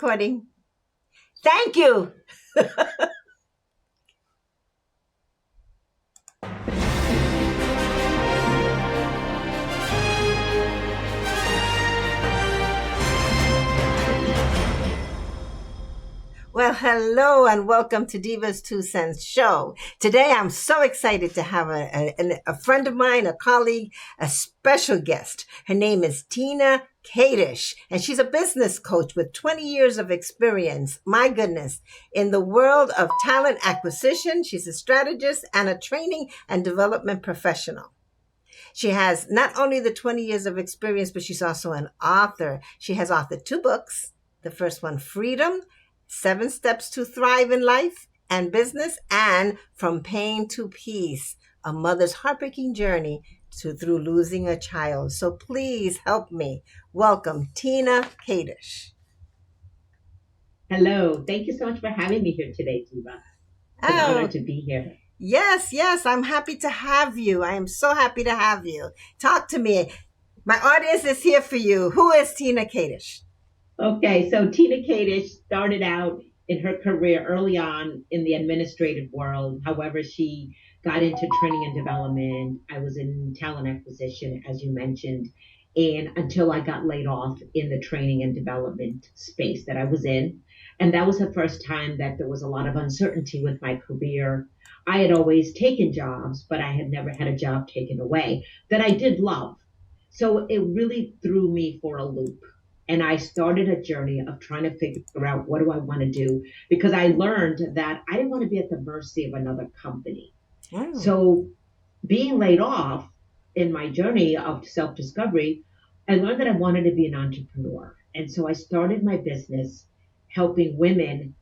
recording. Thank you. Well, hello and welcome to Diva's Two Cents Show. Today, I'm so excited to have a friend of mine, a colleague, a special guest. Her name is Tina Kadish, and she's a business coach with 20 years of experience. My goodness, in the world of talent acquisition, she's a strategist and a training and development professional. She has not only the 20 years of experience, but she's also an author. She has authored 2 books. The first one, Freedom, 7 Steps to Thrive in Life and Business, and From Pain to Peace, a mother's heartbreaking journey through losing a child. So please help me welcome Tina Kadish. Hello. Thank you so much for having me here today, Diva. It's an honor to be here. Yes, I'm happy to have you. I am so happy to have you. Talk to me. My audience is here for you. Who is Tina Kadish? Okay, so Tina Kadish started out in her career early on in the administrative world. However, she got into training and development. I was in talent acquisition, as you mentioned, and until I got laid off in the training and development space that I was in. And that was the first time that there was a lot of uncertainty with my career. I had always taken jobs, but I had never had a job taken away that I did love. So it really threw me for a loop. And I started a journey of trying to figure out what do I want to do because I learned that I didn't want to be at the mercy of another company. So being laid off in my journey of self-discovery, I learned that I wanted to be an entrepreneur. And so I started my business helping women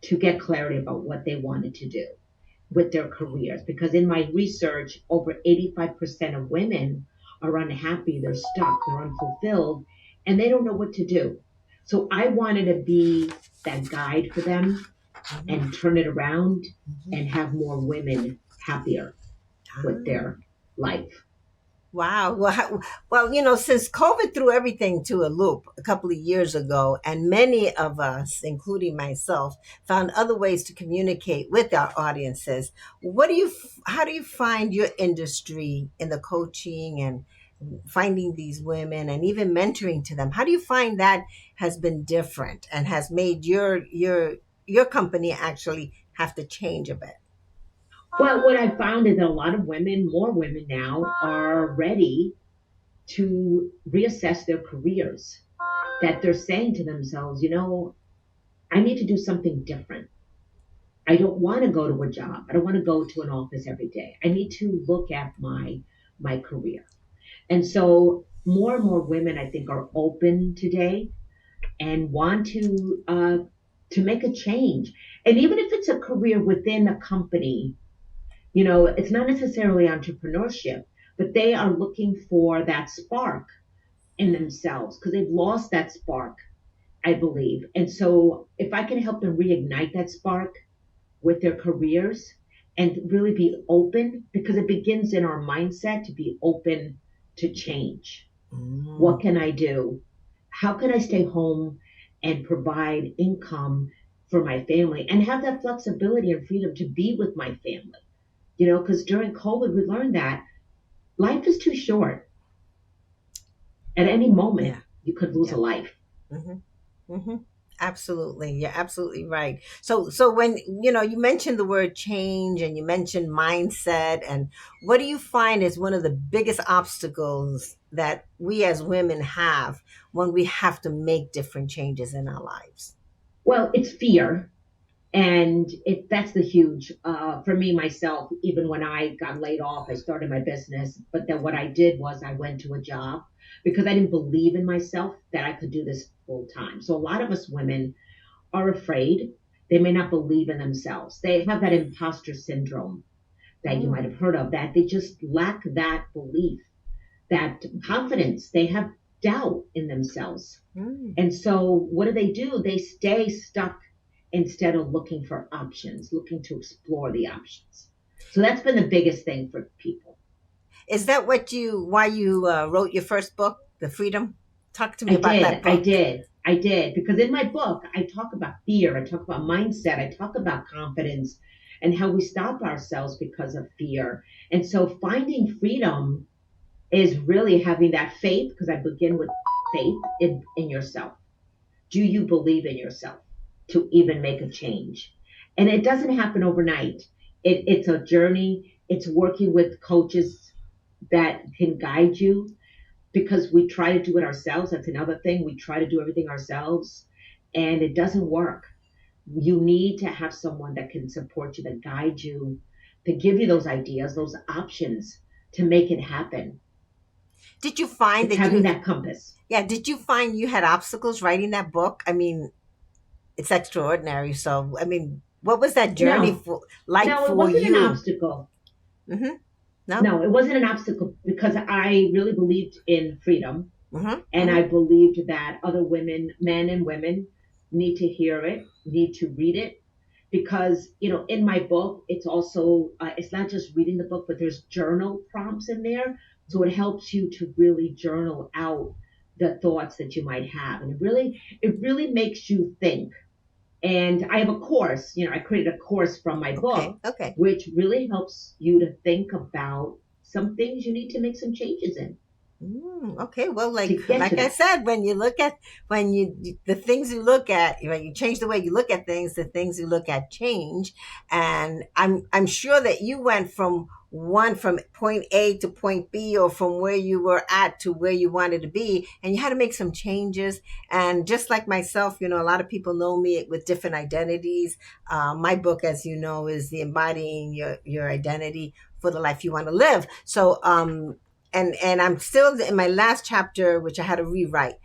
to get clarity about what they wanted to do with their careers. Because in my research, over 85% of women are unhappy, they're stuck, they're unfulfilled, and they don't know what to do. So I wanted to be that guide for them and turn it around and have more women happier with their life. Wow. Well, since COVID threw everything to a loop a couple of years ago, and many of us, including myself, found other ways to communicate with our audiences. How do you find your industry in the coaching and finding these women and even mentoring to them? How do you find that has been different and has made your company actually have to change a bit? Well, what I found is that a lot of women, more women now, are ready to reassess their careers. That they're saying to themselves, I need to do something different. I don't want to go to a job. I don't want to go to an office every day. I need to look at my career. And so more and more women, I think, are open today and want to make a change. And even if it's a career within a company, it's not necessarily entrepreneurship, but they are looking for that spark in themselves because they've lost that spark, I believe. And so if I can help them reignite that spark with their careers and really be open, because it begins in our mindset to be open to change. What can I do? How can I stay home and provide income for my family and have that flexibility and freedom to be with my family? Because during COVID, we learned that life is too short. At any moment, you could lose a life. Absolutely. You're absolutely right. So when, you mentioned the word change and you mentioned mindset, and what do you find is one of the biggest obstacles that we as women have when we have to make different changes in our lives? Well, it's fear. And that's the huge, for me, myself, even when I got laid off, I started my business. But then what I did was I went to a job because I didn't believe in myself that I could do this full time. So a lot of us women are afraid. They may not believe in themselves. They have that imposter syndrome that you might have heard of, that they just lack that belief, that confidence. They have doubt in themselves. And so what do? They stay stuck instead of looking for options, looking to explore the options. So that's been the biggest thing for people. Is that why you wrote your first book, The Freedom? Talk to me about that book. I did. I did, because in my book, I talk about fear, I talk about mindset, I talk about confidence and how we stop ourselves because of fear. And so finding freedom is really having that faith, because I begin with faith in yourself. Do you believe in yourself to even make a change? And it doesn't happen overnight. It's a journey. It's working with coaches that can guide you, because we try to do it ourselves. That's another thing. We try to do everything ourselves and it doesn't work. You need to have someone that can support you, that guide you, to give you those ideas, those options to make it happen. Did you find It's that having you, that compass. yeah, did you find you had obstacles writing that book? I mean, it's extraordinary. So, I mean, what was that journey No, for, like no, it for wasn't an you? obstacle. Mm-hmm. No? No, it wasn't an obstacle, because I really believed in freedom, Mm-hmm. and Mm-hmm. I believed that other women, men and women, need to hear it, need to read it, because in my book it's also it's not just reading the book, but there's journal prompts in there, so it helps you to really journal out the thoughts that you might have, and it really makes you think. And I have a course, I created a course from my Okay. book, Okay. which really helps you to think about some things you need to make some changes in Okay, well, to get to like I that. said, when you look at when the things you look at, when you change the way you look at things, the things you look at change. And I'm sure that you went from point A to point B, or from where you were at to where you wanted to be, and you had to make some changes. And just like myself, a lot of people know me with different identities. My book, as you know, is the embodying your identity for the life you want to live. So and I'm still in my last chapter, which I had to rewrite.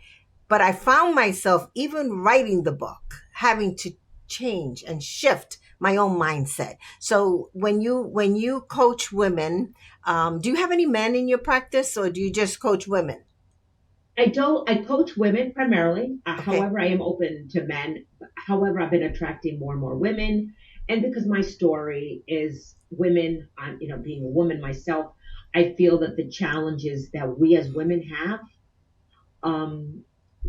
But I found myself, even writing the book, having to change and shift my own mindset. So when you coach women, do you have any men in your practice, or do you just coach women? I coach women primarily. Okay. However, I am open to men. However, I've been attracting more and more women, and because my story is women, being a woman myself, I feel that the challenges that we as women have, um,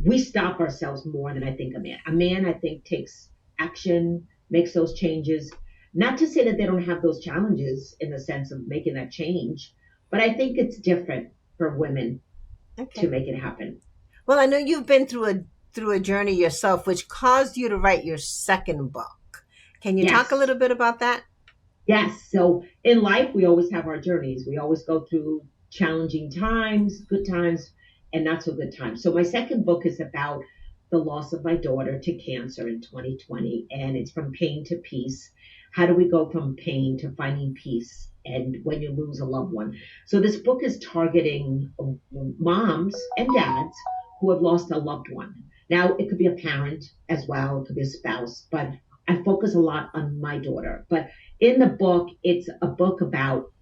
we stop ourselves more than I think a man. A man, I think, takes action, makes those changes. Not to say that they don't have those challenges in the sense of making that change, but I think it's different for women to Okay. make it happen. Well, I know you've been through a journey yourself, which caused you to write your second book. Can you talk a Yes. little bit about that? Yes. So in life, we always have our journeys. We always go through challenging times, good times, and not so good times. So my second book is about the loss of my daughter to cancer in 2020, and it's from pain to peace. How do we go from pain to finding peace? And when you lose a loved one. So this book is targeting moms and dads who have lost a loved one. Now, it could be a parent as well, it could be a spouse, but I focus a lot on my daughter. But in the book, it's a book about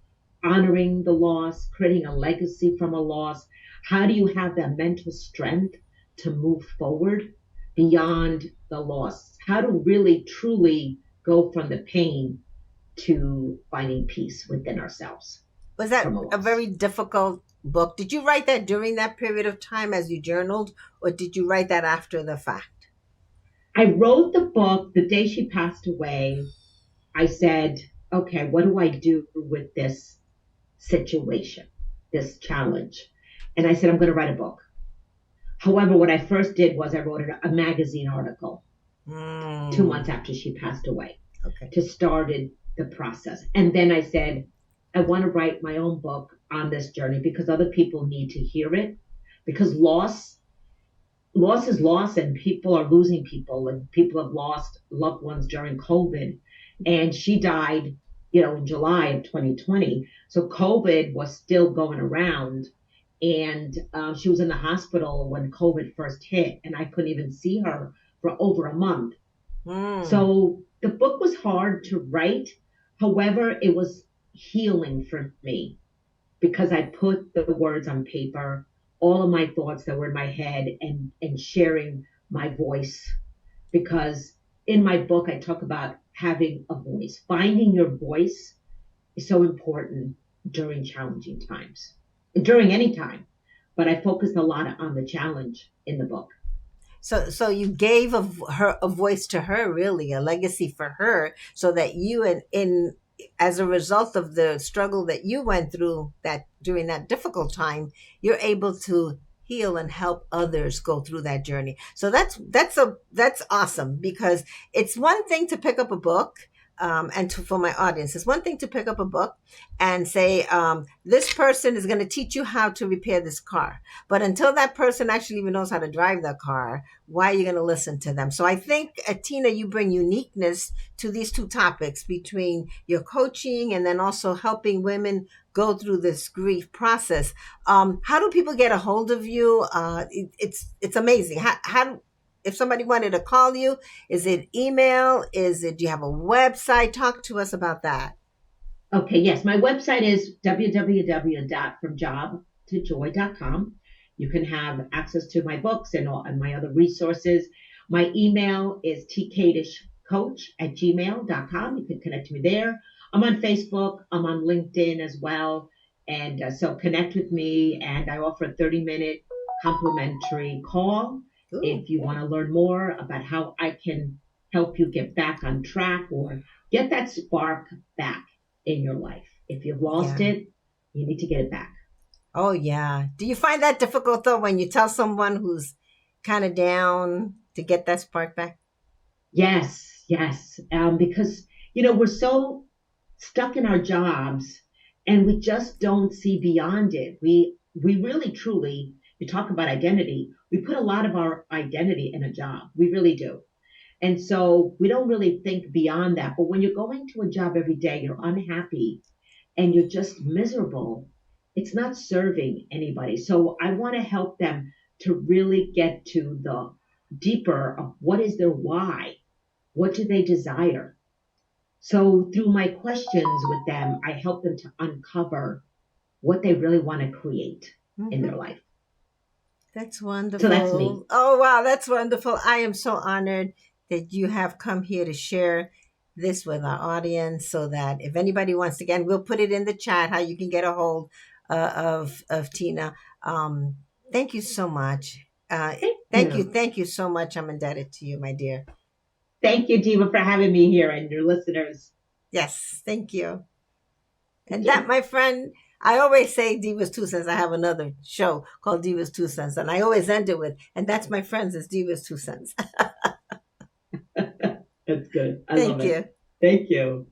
honoring the loss, creating a legacy from a loss. How do you have that mental strength to move forward beyond the loss? How to really truly go from the pain to finding peace within ourselves Was that from a a loss. very difficult book? Did you write that during that period of time as you journaled, or did you write that after the fact? I wrote the book the day she passed away. I said, okay, what do I do with this situation, this challenge? And I said, I'm going to write a book. However, what I first did was I wrote a magazine article 2 months Mm, after she passed away okay. to started the process. And then I said, I want to write my own book on this journey because other people need to hear it. Because loss is loss, and people are losing people, and people have lost loved ones during COVID. And she died, in July of 2020. So COVID was still going around, and she was in the hospital when COVID first hit, and I couldn't even see her for over a month. Mm. So the book was hard to write. However, it was healing for me because I put the words on paper, all of my thoughts that were in my head, and sharing my voice. Because in my book, I talk about having a voice. Finding your voice is so important during challenging times, during any time. But I focused a lot on the challenge in the book. So you gave her a voice to her, really a legacy for her, so that you in as a result of the struggle that you went through that during that difficult time, you're able to heal and help others go through that journey. So that's awesome, because it's one thing to pick up a book. For my audience, it's one thing to pick up a book and say, this person is going to teach you how to repair this car. But until that person actually even knows how to drive that car, why are you going to listen to them? So I think, Tina, you bring uniqueness to these two topics, between your coaching and then also helping women go through this grief process. How do people get a hold of you? It's amazing. How if somebody wanted to call you, is it email? Do you have a website? Talk to us about that. Okay, yes, my website is www.fromjobtojoy.com. You can have access to my books and my other resources. My email is tkadishcoach@gmail.com. You can connect to me there. I'm on Facebook. I'm on LinkedIn as well. And so connect with me. And I offer a 30-minute complimentary call Ooh, if you want to learn more about how I can help you get back on track or get that spark back in your life. If you've lost yeah. it, you need to get it back. Oh, yeah. Do you find that difficult, though, when you tell someone who's kind of down, to get that spark back? Yes, yes. Because, we're so stuck in our jobs and we just don't see beyond it. We really, truly, you talk about identity, we put a lot of our identity in a job. We really do. And so we don't really think beyond that. But when you're going to a job every day, you're unhappy and you're just miserable, it's not serving anybody. So I want to help them to really get to the deeper of what is their why? What do they desire? So through my questions with them, I help them to uncover what they really want to create in Hmm. their life. That's So that's me. wonderful. Oh, wow. That's wonderful. I am so honored that you have come here to share this with our audience, so that if anybody wants to, again, we'll put it in the chat how you can get a hold of Tina. Um, Thank you so much. Thank you. Thank you so much. I'm indebted to you, my dear. Thank you, Diva, for having me here and your listeners. Yes, thank you. Thank And that, you. my friend, I always say Divas Two Cents. I have another show called Divas Two Cents, and I always end it with, and that's my friends, is Divas Two Cents. That's good. I love Thank it. you. Thank you.